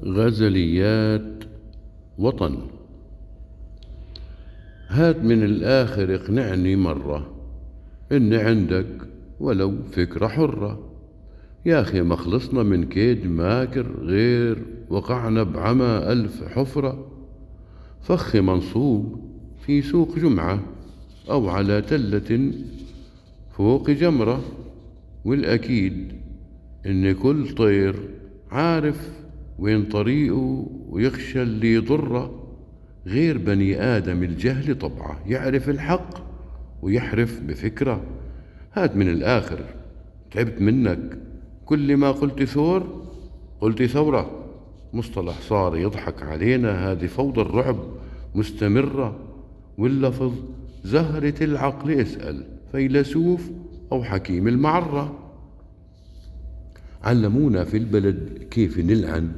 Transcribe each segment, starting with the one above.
غزليات وطن. هات من الآخر اقنعني مرة إن عندك ولو فكرة حرة. يا أخي ما خلصنا من كيد ماكر غير وقعنا بعمى ألف حفرة. فخ منصوب في سوق جمعة أو على تلة فوق جمرة، والأكيد إن كل طير عارف وين طريقه ويخشى اللي يضره، غير بني آدم الجهل طبعه يعرف الحق ويحرف بفكرة. هات من الآخر، تعبت منك. كل ما قلت ثور قلت ثورة. مصطلح صار يضحك علينا، هذه فوضى الرعب مستمرة. واللفظ زهرة العقل، اسأل فيلسوف أو حكيم المعرة. علمونا في البلد كيف نلعن،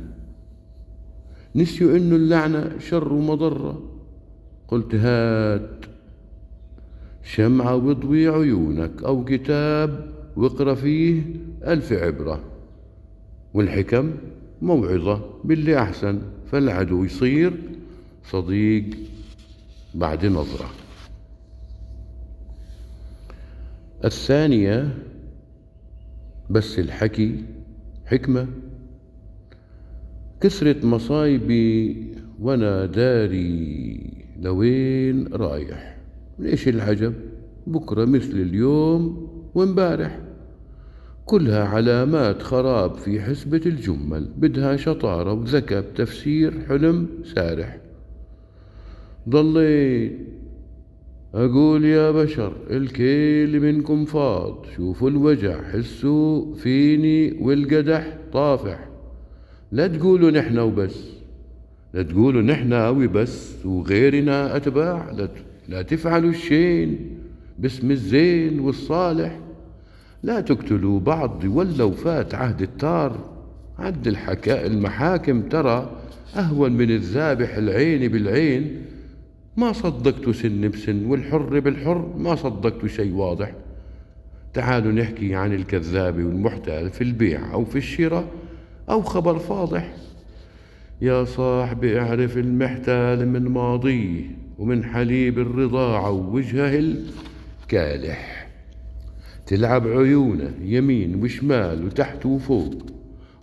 نسيوا إنه اللعنة شر ومضرة. قلت هات شمعة واضوي عيونك أو كتاب واقرأ فيه 1000 عبرة، والحكم موعظة باللي أحسن، فالعدو يصير صديق بعد نظرة. الثانية بس الحكي حكمة. كثرة مصايبي وانا داري لوين رايح. ليش العجب؟ بكرة مثل اليوم وامبارح. كلها علامات خراب في حسبة الجمل، بدها شطارة وذكاء بتفسير حلم سارح. ضليت أقول يا بشر الكل منكم فاض، شوفوا الوجع حسوا فيني والقدح طافح. لا تقولوا نحن وبس، لا تقولوا نحن أوي بس وغيرنا أتباع. لا تفعلوا الشين باسم الزين والصالح. لا تقتلوا بعض ولو فات عهد التار. عد المحاكم ترى أهون من الذابح العين بالعين. ما صدقت سن بسن والحر بالحر، ما صدقت شيء واضح. تعالوا نحكي عن الكذاب والمحتال في البيع أو في الشراء أو خبر فاضح. يا صاحبي اعرف المحتال من ماضيه ومن حليب الرضاعة ووجهه الكالح. تلعب عيونه يمين وشمال وتحت وفوق،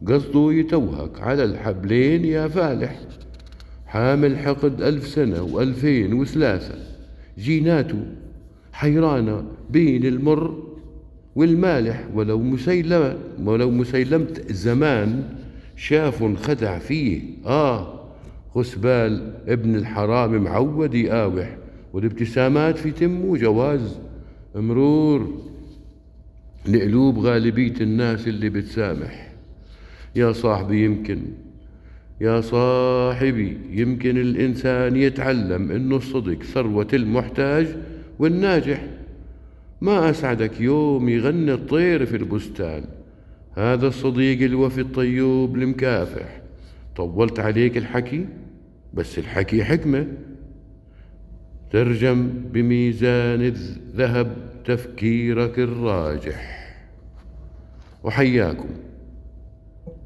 قصده يتوهك على الحبلين يا فالح. حامل حقد 1000 سنة و2003، جيناته حيرانة بين المر والمالح. ولو مسيلمة زمان شاف انخدع فيه. غسبال ابن الحرام معود يقاوح، والابتسامات في تمه جواز مرور لقلوب غالبية الناس اللي بتسامح. يا صاحبي يمكن الإنسان يتعلم إنه الصدق ثروة المحتاج والناجح. ما أسعدك يوم يغني الطير في البستان، هذا الصديق الوفي الطيوب المكافح. طولت عليك الحكي، بس الحكي حكمة. ترجم بميزان الذهب تفكيرك الراجح. وحياكم.